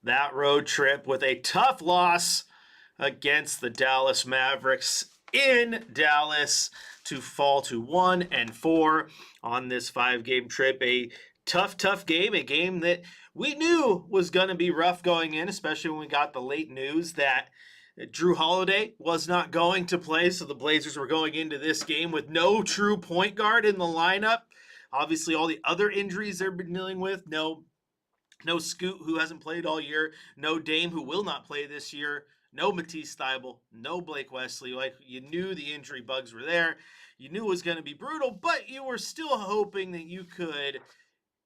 that road trip with a tough loss against the Dallas Mavericks in Dallas to fall to 1-4 on this 5 game trip. A tough game, a game that we knew was going to be rough going in, especially when we got the late news that Drew Holiday was not going to play. So the Blazers were going into this game with no true point guard in the lineup. Obviously, all the other injuries they've been dealing with, no Scoot, who hasn't played all year. No Dame, who will not play this year. No Matisse Thybulle. No Blake Wesley. Like, you knew the injury bugs were there. You knew it was going to be brutal, but you were still hoping that you could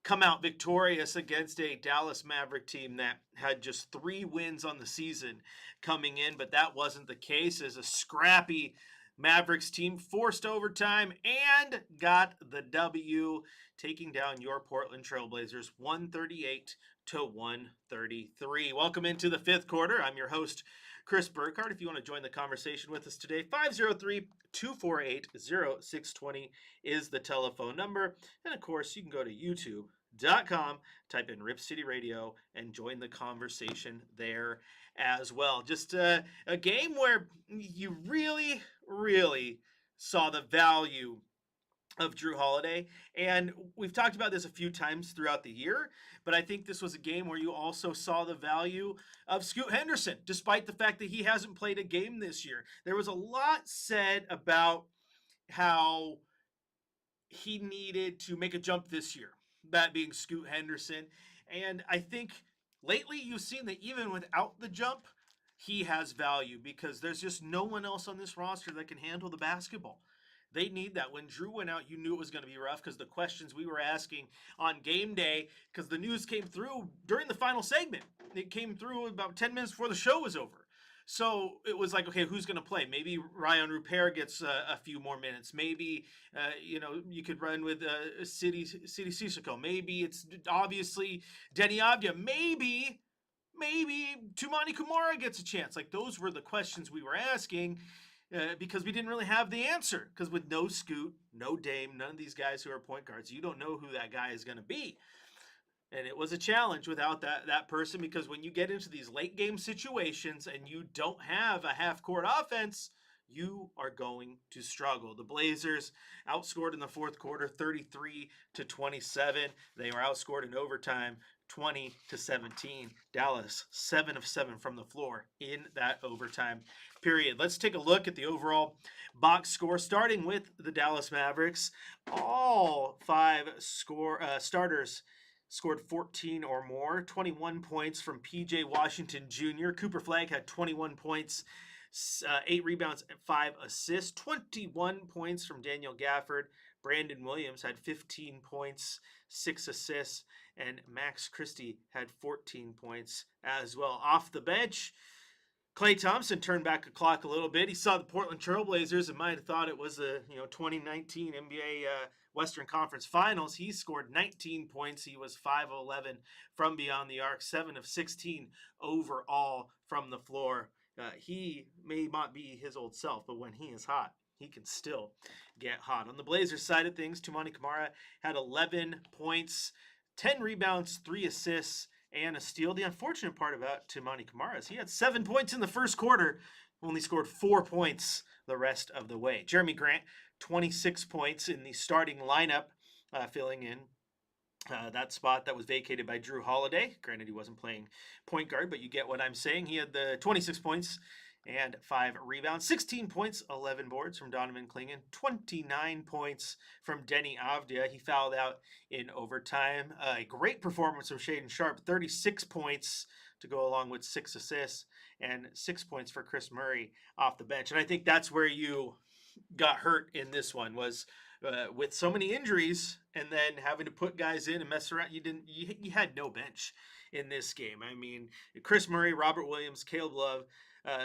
come out victorious against a Dallas Maverick team that had just 3 wins on the season coming in, but that wasn't the case, as a scrappy Mavericks team forced overtime and got the W, taking down your Portland Trailblazers 138-133. Welcome into the 5th quarter. I'm your host, Chris Burkhardt. If you want to join the conversation with us today, 503-248-0620 is the telephone number. And of course, you can go to youtube.com, type in Rip City Radio, and join the conversation there as well. Just a game where you really saw the value of Drew Holiday. And we've talked about this a few times throughout the year, but I think this was a game where you also saw the value of Scoot Henderson, despite the fact that he hasn't played a game this year. There was a lot said about how he needed to make a jump this year, that being Scoot Henderson. And I think lately you've seen that even without the jump, he has value, because there's just no one else on this roster that can handle the basketball. They need that. When Drew went out, you knew it was going to be rough, because the questions we were asking on game day, because the news came through during the final segment. It came through about 10 minutes before the show was over. So it was like, okay, who's going to play? Maybe Ryan Rupert gets a few more minutes. Maybe, you could run with City Sissoko. Maybe it's obviously Denny Avdia. Maybe Tumani Kumara gets a chance. Like, those were the questions we were asking, because we didn't really have the answer. Because with no Scoot, no Dame, none of these guys who are point guards, you don't know who that guy is going to be. And it was a challenge without that person, because when you get into these late game situations and you don't have a half court offense, you are going to struggle. The Blazers outscored in the 4th quarter 33-27. They were outscored in overtime 20-17. Dallas 7 of 7 from the floor in that overtime period. Let's take a look at the overall box score, starting with the Dallas Mavericks. All 5 starters scored 14 or more. 21 points from P.J. Washington Jr. Cooper Flagg had 21 points, 8 rebounds, and 5 assists. 21 points from Daniel Gafford. Brandon Williams had 15 points, 6 assists, and Max Christie had 14 points as well. Off the bench, Klay Thompson turned back the clock a little bit. He saw the Portland Trailblazers and might have thought it was the 2019 NBA Western Conference Finals. He scored 19 points. He was 5 of 11 from beyond the arc, 7 of 16 overall from the floor. He may not be his old self, but when he is hot, he can still get hot. On the Blazers side of things, Tumani Kamara had 11 points, 10 rebounds, 3 assists, and a steal. The unfortunate part about Tumani Kamara is he had 7 points in the first quarter, only scored 4 points the rest of the way. Jeremy Grant, 26 points in the starting lineup, filling in that spot that was vacated by Drew Holiday. Granted, he wasn't playing point guard, but you get what I'm saying. He had the 26 points and 5 rebounds, 16 points, 11 boards from Donovan Clingan, 29 points from Denny Avdia. He fouled out in overtime. A great performance from Shaedon Sharpe, 36 points to go along with 6 assists, and 6 points for Chris Murray off the bench. And I think that's where you got hurt in this one, was with so many injuries and then having to put guys in and mess around. You had no bench in this game. I mean, Chris Murray, Robert Williams, Caleb Love,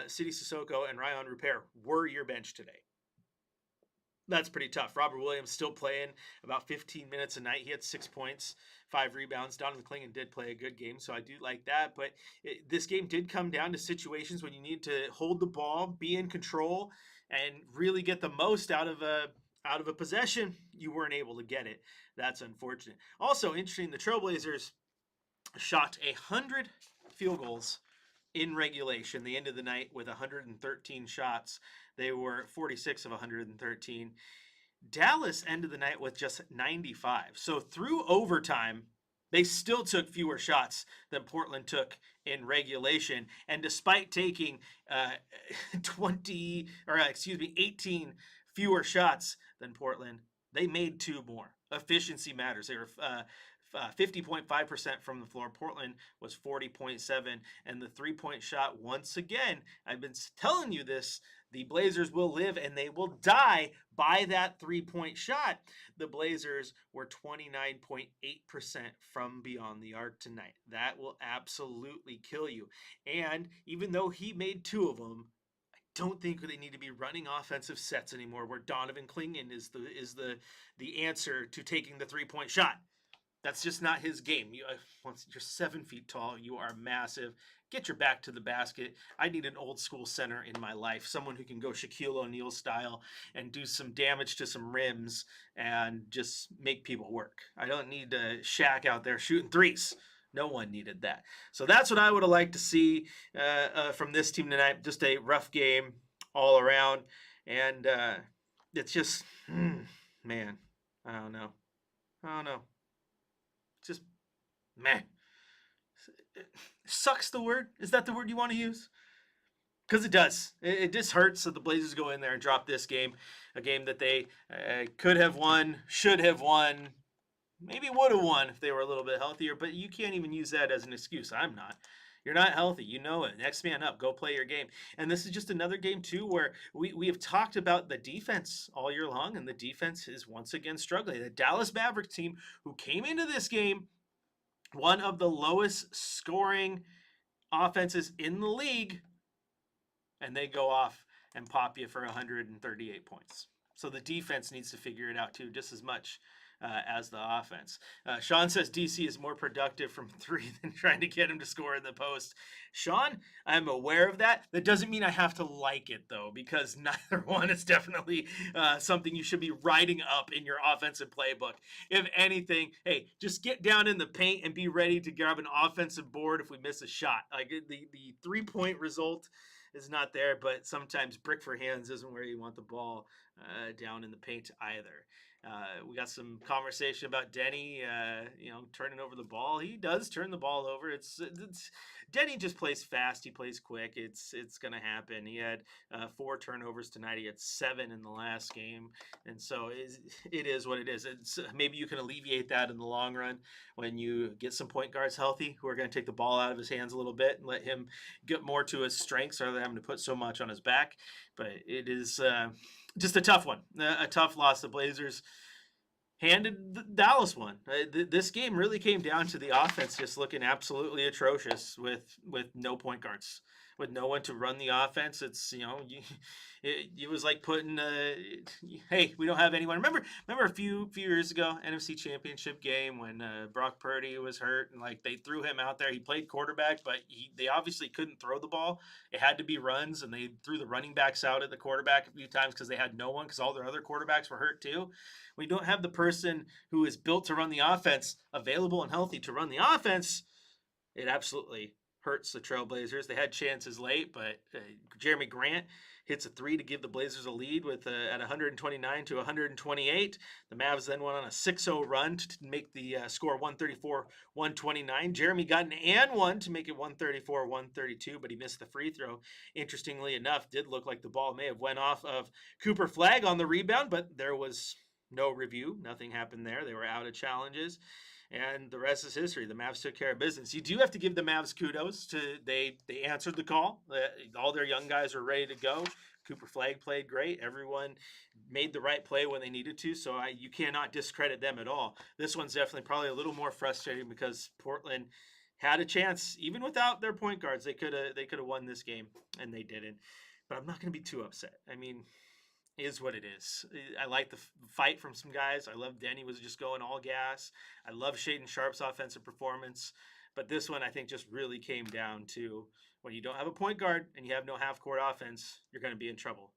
City Sissoko, and Ryan Rupert were your bench today. That's pretty tough. Robert Williams still playing about 15 minutes a night. He had 6 points, 5 rebounds. Donovan Clingan did play a good game, so I do like that. But this game did come down to situations when you need to hold the ball, be in control, and really get the most out of a possession. You weren't able to get it. That's unfortunate. Also interesting, the Trailblazers shot 100 field goals in regulation. They ended the night with 113 shots. They were 46 of 113. Dallas ended the night with just 95. So through overtime, they still took fewer shots than Portland took in regulation. And despite taking uh, 18 fewer shots than Portland, they made two more. Efficiency matters. They were 50.5% from the floor. Portland was 40.7%. And the three-point shot, once again, I've been telling you this, the Blazers will live and they will die by that three-point shot. The Blazers were 29.8% from beyond the arc tonight. That will absolutely kill you. And even though he made two of them, I don't think they need to be running offensive sets anymore where Donovan Clingan is the answer to taking the three-point shot. That's just not his game. Once you're 7 feet tall, you are massive. Get your back to the basket. I need an old school center in my life, someone who can go Shaquille O'Neal style and do some damage to some rims and just make people work. I don't need Shaq out there shooting threes. No one needed that. So that's what I would have liked to see from this team tonight. Just a rough game all around. And it's just, man, I don't know. Just, man. Sucks the word? Is that the word you want to use? Because it does. It just hurts that the Blazers go in there and drop this game. A game that they could have won, should have won, maybe would have won if they were a little bit healthier. But you can't even use that as an excuse. I'm not. You're not healthy. You know it. Next man up. Go play your game. And this is just another game, too, where we have talked about the defense all year long, and the defense is once again struggling. The Dallas Mavericks team who came into this game one of the lowest scoring offenses in the league, and they go off and pop you for 138 points. So the defense needs to figure it out too, just as much as the offense. Sean says DC is more productive from three than trying to get him to score in the post. Sean, I'm aware of that. That doesn't mean I have to like it, though, because neither one is definitely something you should be writing up in your offensive playbook. If anything, hey, just get down in the paint and be ready to grab an offensive board if we miss a shot. Like the three-point result is not there, but sometimes brick for hands isn't where you want the ball down in the paint either. We got some conversation about Denny, turning over the ball. He does turn the ball over. It's Denny just plays fast. He plays quick. It's going to happen. He had 4 turnovers tonight. He had 7 in the last game. And so it is what it is. Maybe you can alleviate that in the long run when you get some point guards healthy who are going to take the ball out of his hands a little bit and let him get more to his strengths rather than having to put so much on his back. But it is just a tough one, a tough loss. The Blazers handed the Dallas one. This game really came down to the offense just looking absolutely atrocious with no point guards, with no one to run the offense. It's it was like putting hey, we don't have anyone. Remember a few years ago, NFC Championship game when Brock Purdy was hurt and like they threw him out there. He played quarterback, but they obviously couldn't throw the ball. It had to be runs, and they threw the running backs out at the quarterback a few times because they had no one because all their other quarterbacks were hurt too. We don't have the person who is built to run the offense available and healthy to run the offense. It absolutely hurts the Trailblazers. They had chances late, but Jeremy Grant hits a 3 to give the Blazers a lead with at 129 to 128. The Mavs then went on a 6-0 run to make the score 134-129. Jeremy got an and one to make it 134-132, but he missed the free throw. Interestingly enough, did look like the ball may have went off of Cooper Flagg on the rebound, but there was no review. Nothing happened there. They were out of challenges. And the rest is history. The Mavs took care of business. You do have to give the Mavs kudos to they answered the call. All their young guys were ready to go. Cooper Flagg played great. Everyone made the right play when they needed to. So you cannot discredit them at all. This one's definitely probably a little more frustrating because Portland had a chance, even without their point guards. They could have won this game, and they didn't. But I'm not going to be too upset. I mean, is what it is. I like the fight from some guys. I love Denny was just going all gas. I love Shaedon Sharp's offensive performance. But this one, I think, just really came down to when you don't have a point guard and you have no half-court offense, you're going to be in trouble.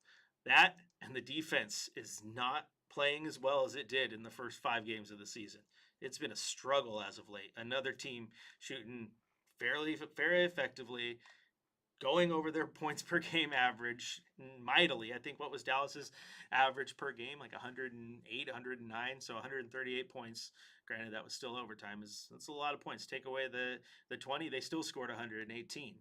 That and the defense is not playing as well as it did in the first 5 games of the season. It's been a struggle as of late. Another team shooting very effectively, going over their points per game average mightily. I think what was Dallas's average per game, like 108, 109, so 138 points. Granted, that was still overtime. That's a lot of points. Take away the 20, they still scored 118.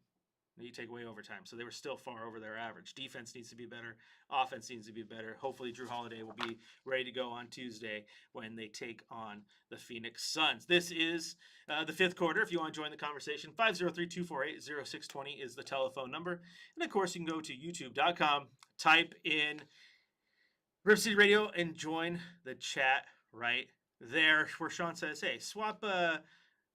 You take away overtime, so they were still far over their average. Defense needs to be better. Offense needs to be better. Hopefully, Drew Holiday will be ready to go on Tuesday when they take on the Phoenix Suns. This is the fifth quarter. If you want to join the conversation, 503-248-0620 is the telephone number. And, of course, you can go to youtube.com, type in Rip City Radio, and join the chat right there where Sean says, hey, swap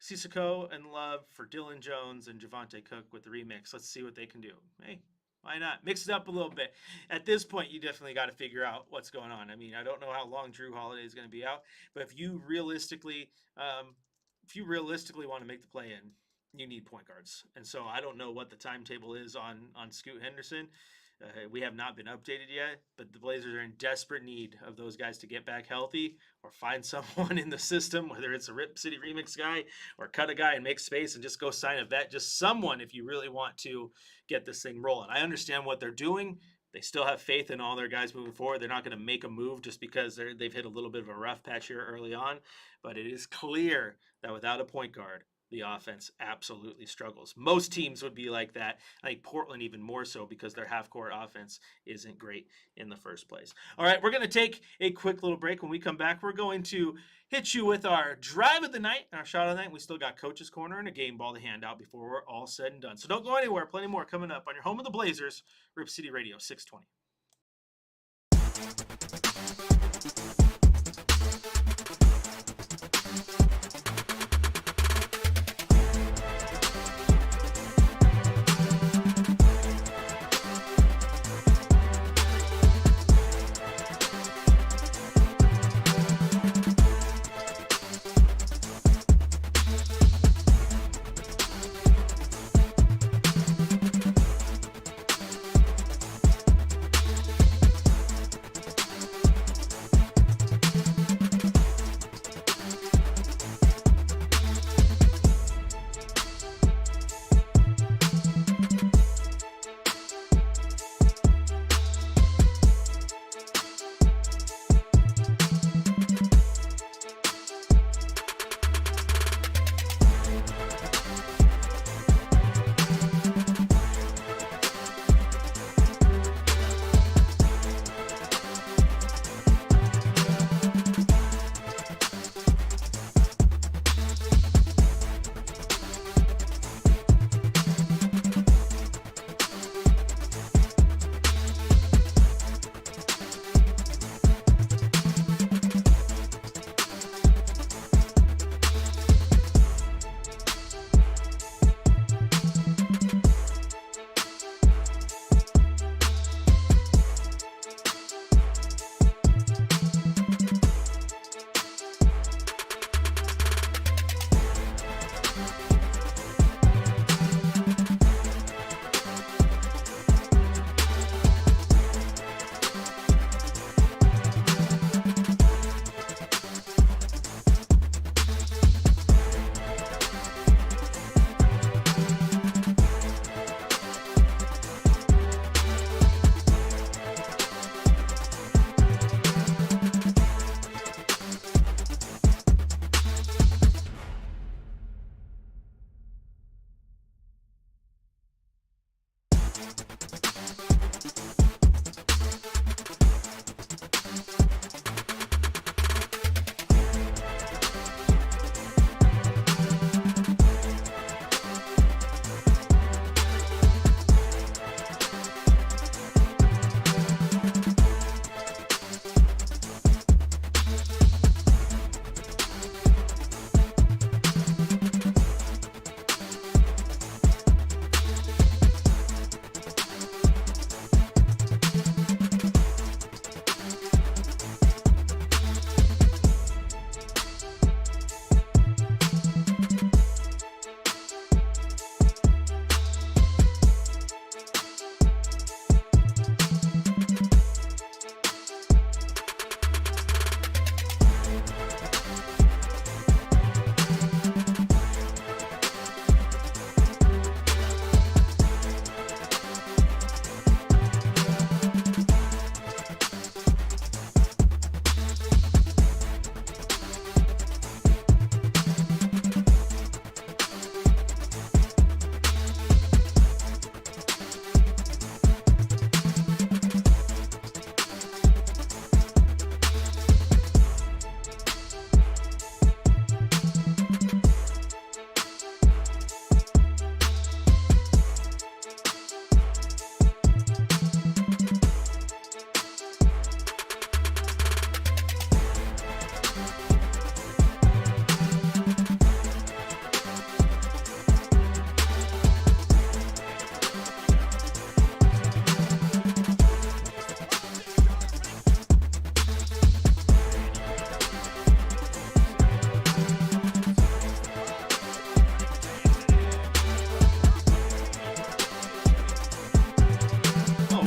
Sissoko and Love for Dylan Jones and Javonte Cook with the remix. Let's see what they can do. Hey, why not? Mix it up a little bit. At this point, you definitely got to figure out what's going on. I mean, I don't know how long Drew Holiday is going to be out, but if you realistically want to make the play in, you need point guards. And so I don't know what the timetable is on Scoot Henderson. We have not been updated yet, but the Blazers are in desperate need of those guys to get back healthy or find someone in the system, whether it's a Rip City Remix guy or cut a guy and make space and just go sign a vet. Just someone if you really want to get this thing rolling. I understand what they're doing. They still have faith in all their guys moving forward. They're not going to make a move just because they've hit a little bit of a rough patch here early on. But it is clear that without a point guard, the offense absolutely struggles. Most teams would be like that. I think Portland even more so because their half-court offense isn't great in the first place. All right, we're going to take a quick little break. When we come back, we're going to hit you with our drive of the night and our shot of the night. We still got Coach's Corner and a game ball to hand out before we're all said and done. So don't go anywhere. Plenty more coming up on your home of the Blazers, Rip City Radio 620.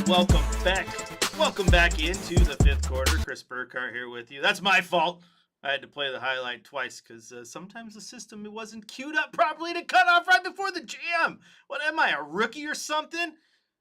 welcome back. Welcome back into the fifth quarter. Chris Burkhardt here with you. That's my fault. I had to play the highlight twice because sometimes the system wasn't queued up properly to cut off right before the jam. What am I, a rookie or something?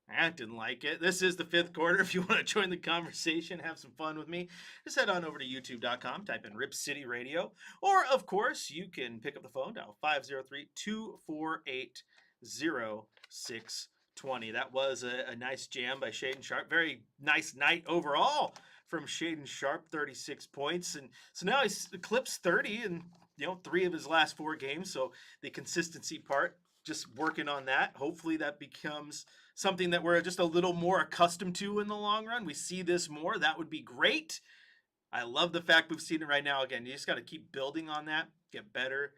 I didn't like it. This is the fifth quarter. If you want to join the conversation, have some fun with me, just head on over to youtube.com, type in Rip City Radio, or of course, you can pick up the phone, dial 503 248 0620. That was a nice jam by Shaden Sharp. Very nice night overall from Shaden Sharp, 36 points. And so now he's eclipsed 30 in 3 of his last 4 games. So the consistency part, just working on that. Hopefully that becomes something that we're just a little more accustomed to in the long run. We see this more. That would be great. I love the fact we've seen it right now. Again, you just got to keep building on that, get better,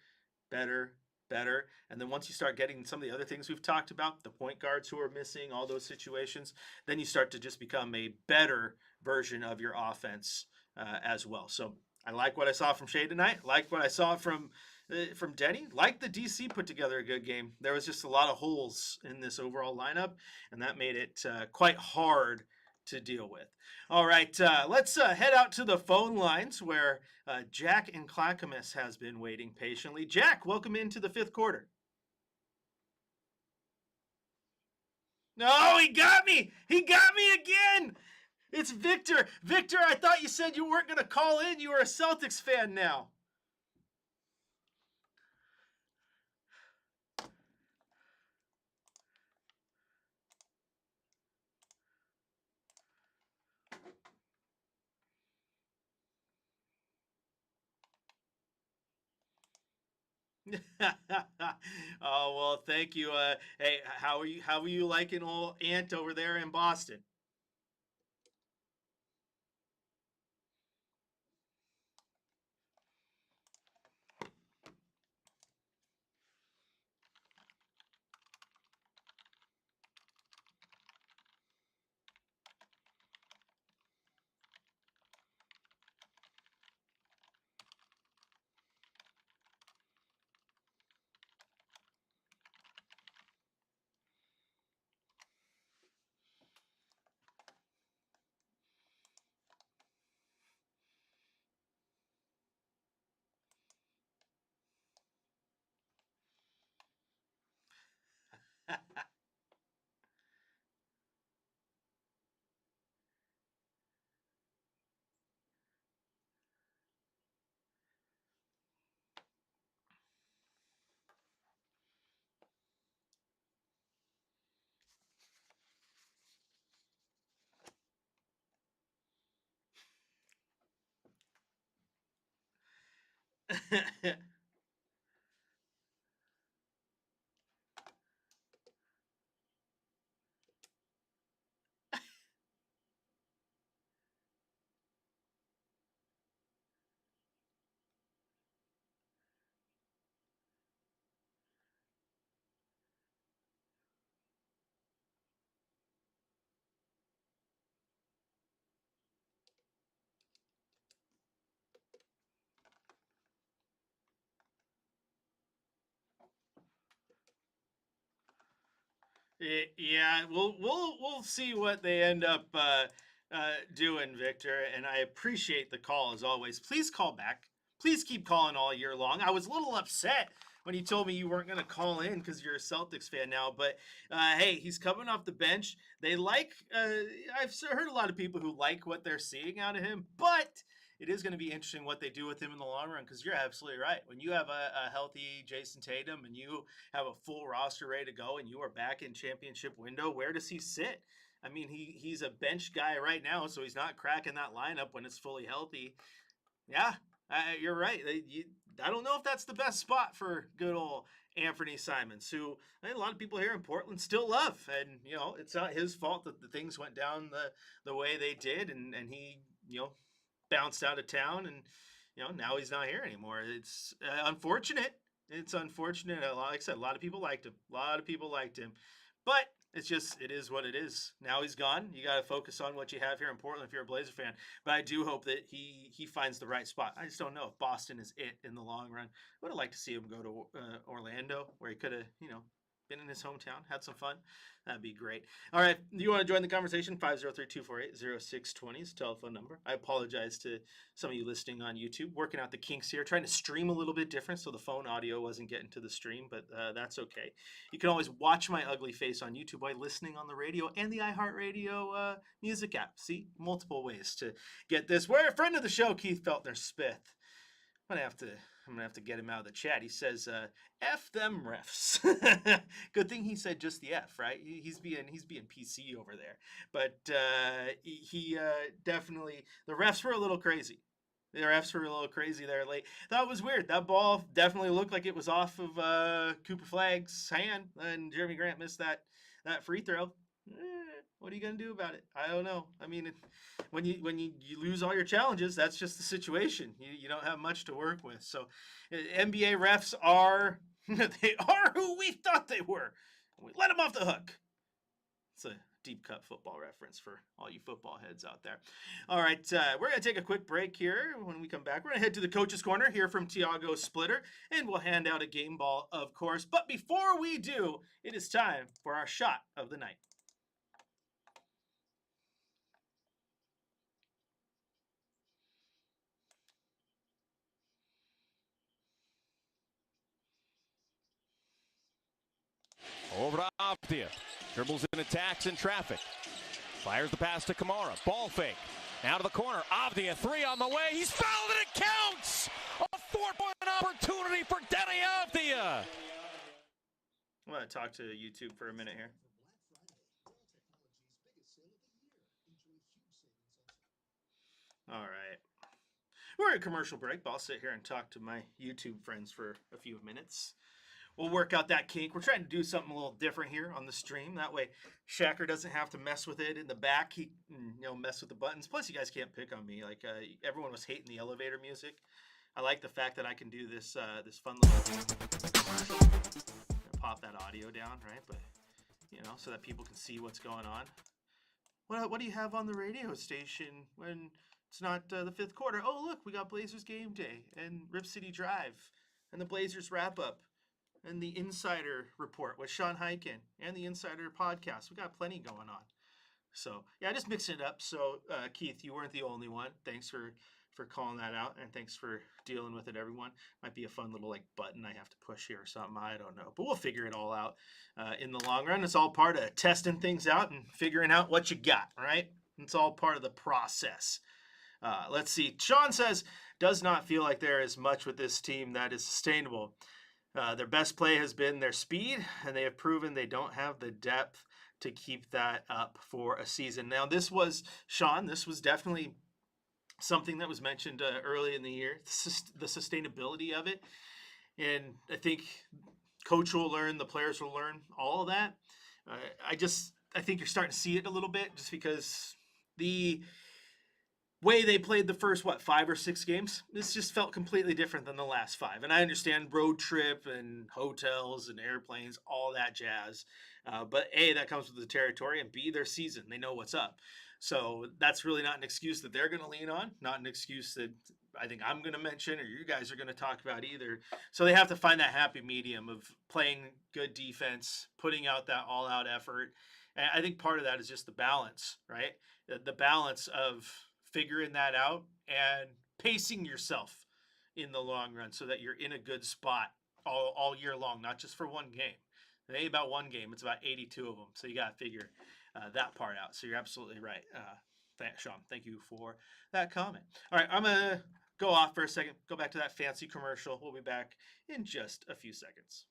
better, better. And then once you start getting some of the other things we've talked about, the point guards who are missing, all those situations, then you start to just become a better version of your offense as well. So I like what I saw from Shea tonight. Like what I saw from Denny. Like the DC put together a good game. There was just a lot of holes in this overall lineup, and that made it quite hard to deal with. All right, let's head out to the phone lines where Jack in Clackamas has been waiting patiently. Jack, welcome into the fifth quarter. No, he got me. He got me again. It's Victor. Victor, I thought you said you weren't going to call in. You were a Celtics fan now. Oh well, thank you. Hey, how are you? How are you liking old Ant over there in Boston? Yeah, we'll see what they end up doing, Victor. And I appreciate the call as always. Please call back. Please keep calling all year long. I was a little upset when you told me you weren't going to call in because you're a Celtics fan now. But hey, he's coming off the bench. They like. I've heard a lot of people who like what they're seeing out of him, but it is going to be interesting what they do with him in the long run because you're absolutely right. When you have a healthy Jason Tatum and you have a full roster ready to go and you are back in championship window, where does he sit? I mean, he's a bench guy right now, so he's not cracking that lineup when it's fully healthy. Yeah, you're right. I don't know if that's the best spot for good old Anthony Simons, who I think a lot of people here in Portland still love. And, it's not his fault that the things went down the way they did. And he, bounced out of town, and now he's not here anymore. It's unfortunate. It's unfortunate. Like I said, a lot of people liked him. A lot of people liked him, but it is what it is. Now he's gone. You got to focus on what you have here in Portland if you're a Blazer fan. But I do hope that he finds the right spot. I just don't know if Boston is it in the long run. I would have liked to see him go to Orlando, where he could have been in his hometown, had some fun, that'd be great. All right, you want to join the conversation? 503-248-0620 is the telephone number. I apologize to some of you listening on YouTube. Working out the kinks here, trying to stream a little bit different so the phone audio wasn't getting to the stream, but that's okay. You can always watch my ugly face on YouTube by listening on the radio and the iHeartRadio music app. See, multiple ways to get this. We're a friend of the show, Keith Feltner-Smith. I'm gonna have to get him out of the chat. He says, "F them refs." Good thing he said just the F, right? He's being PC over there. But he definitely, the refs were a little crazy. The refs were a little crazy there late. That was weird. That ball definitely looked like it was off of Cooper Flagg's hand, and Jeremy Grant missed that free throw. What are you gonna do about it? I don't know. I mean, when you lose all your challenges, that's just the situation. You don't have much to work with. So, NBA refs are they are who we thought they were. We let them off the hook. It's a deep cut football reference for all you football heads out there. All right, we're gonna take a quick break here. When we come back, we're gonna head to the coach's corner, hear from Tiago Splitter, and we'll hand out a game ball, of course. But before we do, it is time for our shot of the night. Over to Avdia. Dribbles in, attacks in traffic. Fires the pass to Kamara. Ball fake. Now to the corner. Avdia, three on the way. He's fouled and it counts! A 4-point opportunity for Denny Avdia. I'm going to talk to YouTube for a minute here. All right. We're at a commercial break, but I'll sit here and talk to my YouTube friends for a few minutes. We'll work out that kink. We're trying to do something a little different here on the stream. That way, Shacker doesn't have to mess with it in the back. He mess with the buttons. Plus, you guys can't pick on me. Like everyone was hating the elevator music. I like the fact that I can do this this fun little commercial. Pop that audio down, right? But so that people can see what's going on. What do you have on the radio station when it's not the fifth quarter? Oh, look, we got Blazers game day and Rip City Drive and the Blazers wrap up. And the Insider Report with Sean Hyken and the Insider Podcast. We got plenty going on. So, yeah, just mixing it up. So, Keith, you weren't the only one. Thanks for calling that out, and thanks for dealing with it, everyone. Might be a fun little, button I have to push here or something. I don't know. But we'll figure it all out in the long run. It's all part of testing things out and figuring out what you got, right? It's all part of the process. Let's see. Sean says, does not feel like there is much with this team that is sustainable. Their best play has been their speed, and they have proven they don't have the depth to keep that up for a season. Now, this was definitely something that was mentioned early in the year, the sustainability of it. And I think coach will learn, the players will learn all of that. I think you're starting to see it a little bit just because the way they played the first, 5 or 6 games, this just felt completely different than the last 5. And I understand road trip and hotels and airplanes, all that jazz. But A, that comes with the territory, and B, their season. They know what's up. So that's really not an excuse that they're going to lean on, not an excuse that I think I'm going to mention or you guys are going to talk about either. So they have to find that happy medium of playing good defense, putting out that all-out effort. And I think part of that is just the balance, right? The balance of figuring that out and pacing yourself in the long run so that you're in a good spot all year long, not just for one game. It ain't about one game. It's about 82 of them. So you got to figure that part out. So you're absolutely right. Thanks, Sean. Thank you for that comment. All right, I'm going to go off for a second, go back to that fancy commercial. We'll be back in just a few seconds.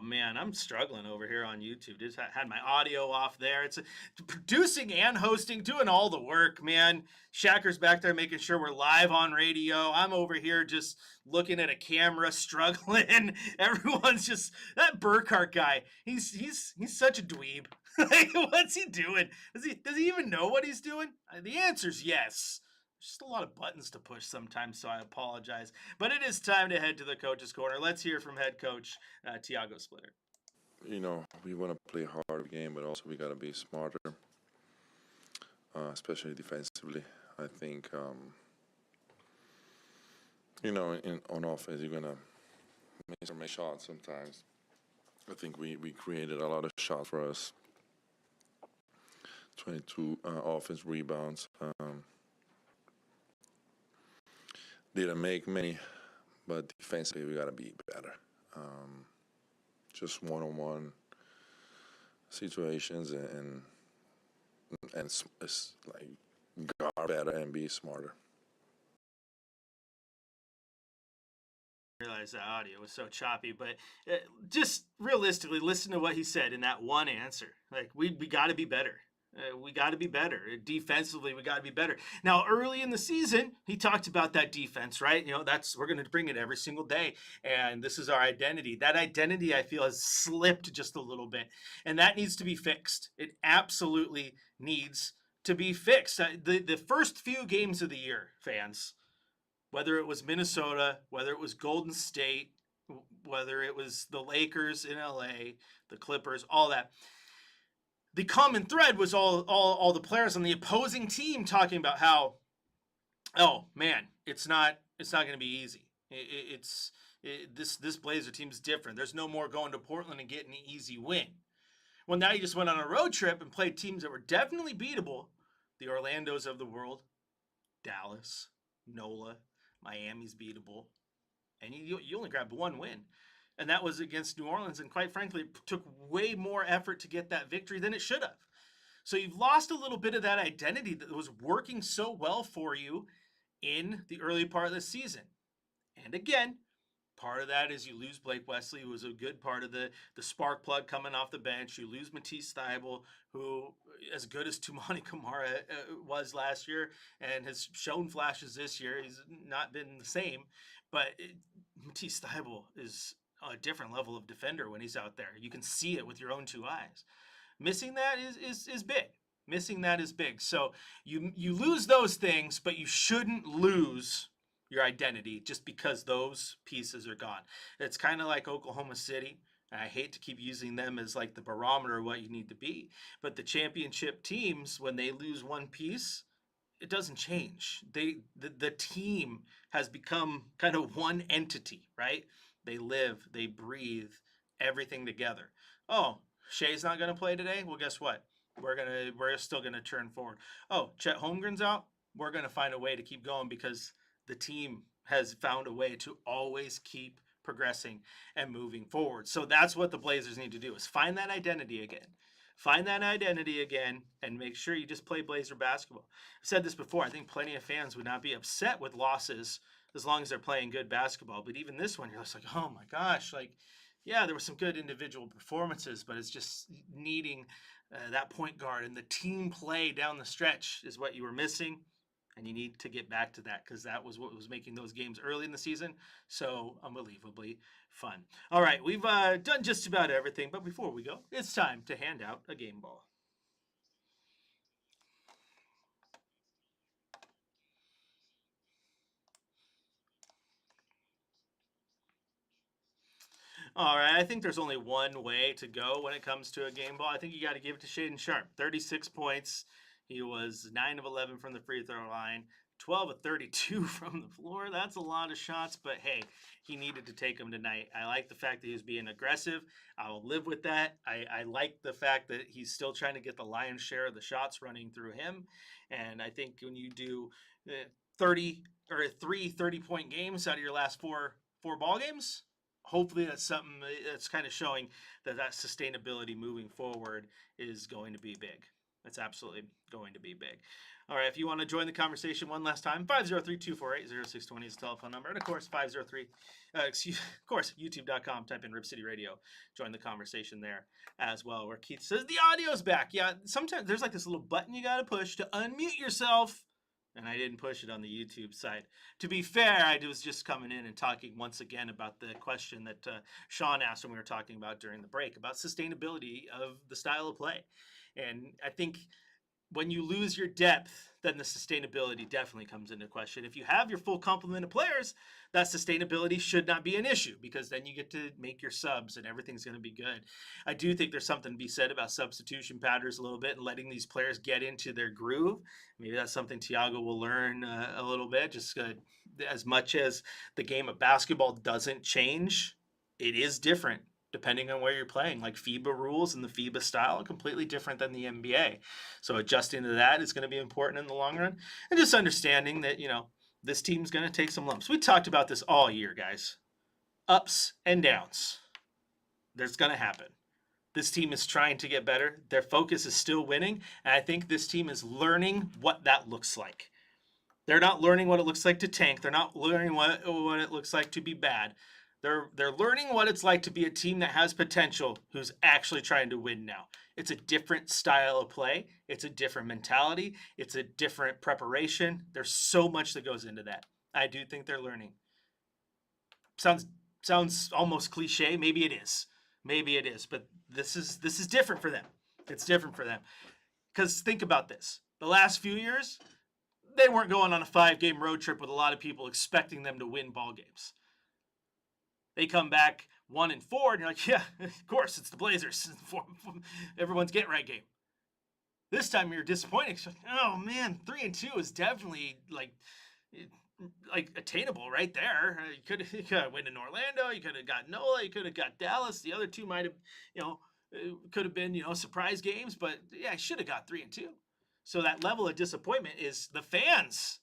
man, I'm struggling over here on YouTube. Just had my audio off there. It's producing and hosting, doing all the work, man. Shacker's back there making sure we're live on radio. I'm over here just looking at a camera, struggling. Everyone's just that Burkhardt guy. He's such a dweeb. Like, what's he doing? Does he even know what he's doing? The answer's yes. Just a lot of buttons to push sometimes, so I apologize. But it is time to head to the coach's corner. Let's hear from head coach Tiago Splitter. We want to play a hard game, but also we got to be smarter, especially defensively. I think, on offense, you're going to make shots sometimes. I think we created a lot of shots for us. 22 offense rebounds. Didn't make many, but defensively we got to be better. Just one-on-one situations and it's like guard better and be smarter. I realize that audio was so choppy, but just realistically, listen to what he said in that one answer. Like, we got to be better. We got to be better. Defensively, we got to be better. Now, early in the season, he talked about that defense, right? We're going to bring it every single day, and this is our identity. That identity, I feel, has slipped just a little bit, and that needs to be fixed. It absolutely needs to be fixed. The first few games of the year, fans, whether it was Minnesota, whether it was Golden State, whether it was the Lakers in LA, the Clippers, all that, the common thread was all the players on the opposing team talking about how, oh man, it's not going to be easy. This Blazer team's different. There's no more going to Portland and getting an easy win. Well, now you just went on a road trip and played teams that were definitely beatable. The Orlandos of the world, Dallas, NOLA, Miami's beatable, and you only grabbed one win. And that was against New Orleans. And quite frankly, it took way more effort to get that victory than it should have. So you've lost a little bit of that identity that was working so well for you in the early part of the season. And again, part of that is you lose Blake Wesley, who was a good part of the spark plug coming off the bench. You lose Matisse Thybulle, who, as good as Toumani Camara was last year and has shown flashes this year, he's not been the same. But Matisse Thybulle is a different level of defender when he's out there. You can see it with your own two eyes. Missing that is big. Missing that is big. So you lose those things, but you shouldn't lose your identity just because those pieces are gone. It's kind of like Oklahoma City. And I hate to keep using them as like the barometer of what you need to be. But the championship teams, when they lose one piece, it doesn't change. The team has become kind of one entity, right? They live, they breathe, everything together. Oh, Shea's not going to play today? Well, guess what? We're still going to turn forward. Oh, Chet Holmgren's out? We're going to find a way to keep going because the team has found a way to always keep progressing and moving forward. So that's what the Blazers need to do, is find that identity again. Find that identity again and make sure you just play Blazer basketball. I've said this before. I think plenty of fans would not be upset with losses as long as they're playing good basketball. But even this one, you're just like, oh my gosh, like, yeah, there were some good individual performances, but it's just needing that point guard and the team play down the stretch is what you were missing. And you need to get back to that because that was what was making those games early in the season so unbelievably fun. All right, we've done just about everything. But before we go, it's time to hand out a game ball. All right, I think there's only one way to go when it comes to a game ball. I think you got to give it to Shaedon Sharpe. 36 points. He was 9 of 11 from the free throw line, 12 of 32 from the floor. That's a lot of shots, but hey, he needed to take them tonight. I like the fact that he was being aggressive. I will live with that. I like the fact that he's still trying to get the lion's share of the shots running through him. And I think when you do 3 30-point games out of your last four ball games, hopefully that's something that's kind of showing that sustainability moving forward is going to be big. It's absolutely going to be big. All right, if you want to join the conversation one last time, 503-248-0620 is the telephone number. And of course, of course, youtube.com, type in Rip City Radio. Join the conversation there as well, where Keith says the audio's back. Yeah, sometimes there's like this little button you got to push to unmute yourself. And I didn't push it on the YouTube side. To be fair, I was just coming in and talking once again about the question that Sean asked when we were talking about during the break about sustainability of the style of play. And I think when you lose your depth, then the sustainability definitely comes into question. If you have your full complement of players, that sustainability should not be an issue, because then you get to make your subs and everything's going to be good. I do think there's something to be said about substitution patterns a little bit and letting these players get into their groove. Maybe that's something Thiago will learn a little bit. Just as much as the game of basketball doesn't change, it is different depending on where you're playing. Like FIBA rules and the FIBA style are completely different than the NBA. So adjusting to that is going to be important in the long run. And just understanding that, this team's going to take some lumps. We talked about this all year, guys. Ups and downs. There's going to happen. This team is trying to get better. Their focus is still winning. And I think this team is learning what that looks like. They're not learning what it looks like to tank. They're not learning what it looks like to be bad. They're learning what it's like to be a team that has potential, who's actually trying to win now. It's a different style of play. It's a different mentality. It's a different preparation. There's so much that goes into that. I do think they're learning. Sounds almost cliche. Maybe it is. But this is different for them. It's different for them. Because think about this. The last few years, they weren't going on a 5-game road trip with a lot of people expecting them to win ball games. They come back 1-4, and you're like, yeah, of course, it's the Blazers. Everyone's get-right game. This time you're disappointed. Oh, man, 3-2 is definitely like attainable right there. You could have win in Orlando. You could have got NOLA. You could have got Dallas. The other two might have, could have been, surprise games. But, yeah, I should have got 3-2. So that level of disappointment is the fans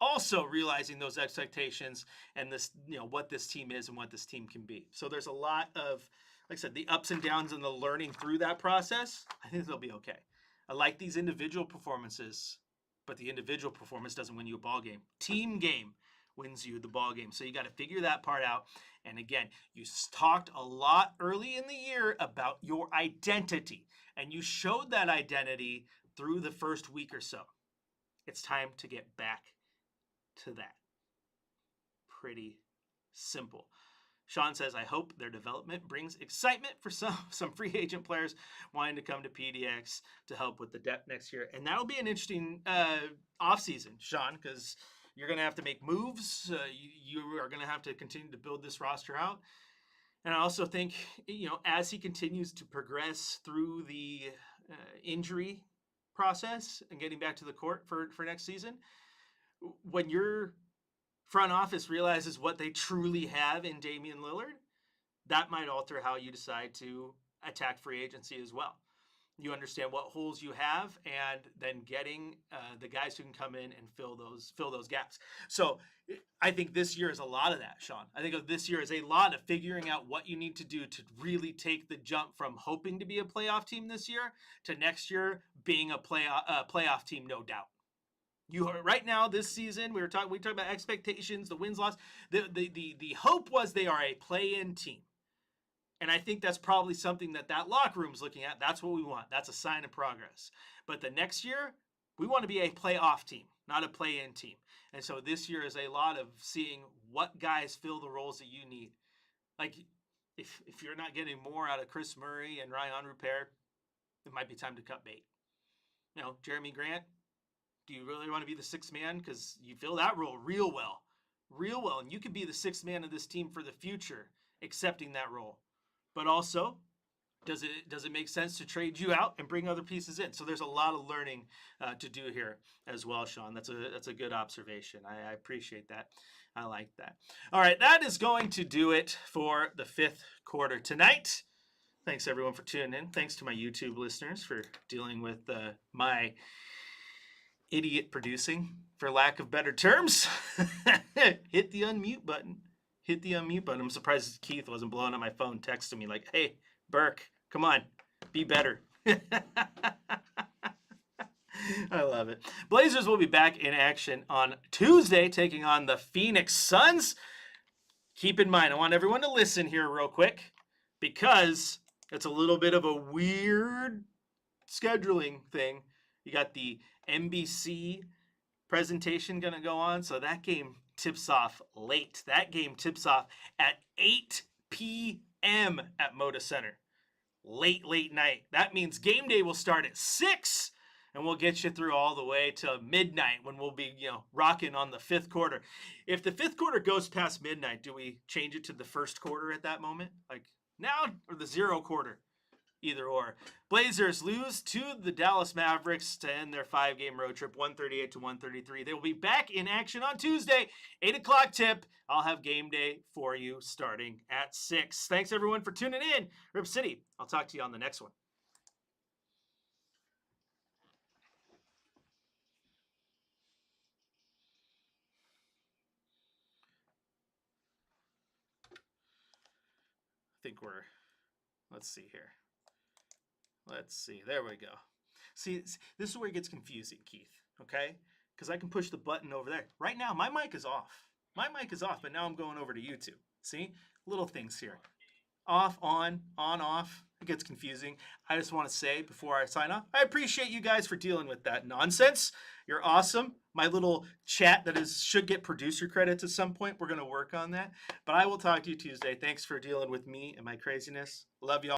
also realizing those expectations and this, what this team is and what this team can be. So there's a lot of, like I said, the ups and downs and the learning through that process. I think they'll be okay. I like these individual performances, but the individual performance doesn't win you a ball game. Team game wins you the ball game. So you got to figure that part out. And again, you talked a lot early in the year about your identity, and you showed that identity through the first week or so. It's time to get back to that. Pretty simple. Sean says, I hope their development brings excitement for some free agent players wanting to come to PDX to help with the depth next year. And that'll be an interesting offseason, Sean, because you're going to have to make moves. You are going to have to continue to build this roster out. And I also think, as he continues to progress through the injury process and getting back to the court for next season, when your front office realizes what they truly have in Damian Lillard, that might alter how you decide to attack free agency as well. You understand what holes you have, and then getting the guys who can come in and fill those gaps. So I think this year is a lot of that, Sean. I think this year is a lot of figuring out what you need to do to really take the jump from hoping to be a playoff team this year to next year being a playoff team, no doubt. You are right now this season. We talked about expectations, the wins, loss. The hope was they are a play-in team, and I think that's probably something that locker room's looking at. That's what we want. That's a sign of progress. But the next year, we want to be a playoff team, not a play-in team. And so this year is a lot of seeing what guys fill the roles that you need. Like if you're not getting more out of Chris Murray and Ryan Rupert, it might be time to cut bait. Jeremy Grant. Do you really want to be the sixth man? Because you fill that role real well. And you could be the sixth man of this team for the future, accepting that role. But also, does it make sense to trade you out and bring other pieces in? So there's a lot of learning to do here as well, Sean. That's a good observation. I appreciate that. I like that. All right, that is going to do it for the fifth quarter tonight. Thanks, everyone, for tuning in. Thanks to my YouTube listeners for dealing with my idiot producing, for lack of better terms. Hit the unmute button. I'm surprised Keith wasn't blowing up my phone, texting me like, hey, Burke, come on, be better. I love it. Blazers will be back in action on Tuesday, taking on the Phoenix Suns. Keep in mind, I want everyone to listen here real quick because it's a little bit of a weird scheduling thing. You got the NBC presentation going to go on, so that game tips off late. That game tips off at 8 p.m. at Moda Center. Late night. That means game day will start at 6, and we'll get you through all the way to midnight when we'll be, rocking on the fifth quarter. If the fifth quarter goes past midnight, do we change it to the first quarter at that moment? Like now, or the zero quarter? Either or. Blazers lose to the Dallas Mavericks to end their 5-game road trip, 138-133. They will be back in action on Tuesday, 8 o'clock tip. I'll have game day for you starting at 6. Thanks, everyone, for tuning in. Rip City, I'll talk to you on the next one. I think let's see here. Let's see. There we go. See, this is where it gets confusing, Keith, okay? Because I can push the button over there. Right now, my mic is off. My mic is off, but now I'm going over to YouTube. See? Little things here. Off, on, off. It gets confusing. I just want to say before I sign off, I appreciate you guys for dealing with that nonsense. You're awesome. My little chat should get producer credits at some point. We're going to work on that. But I will talk to you Tuesday. Thanks for dealing with me and my craziness. Love y'all.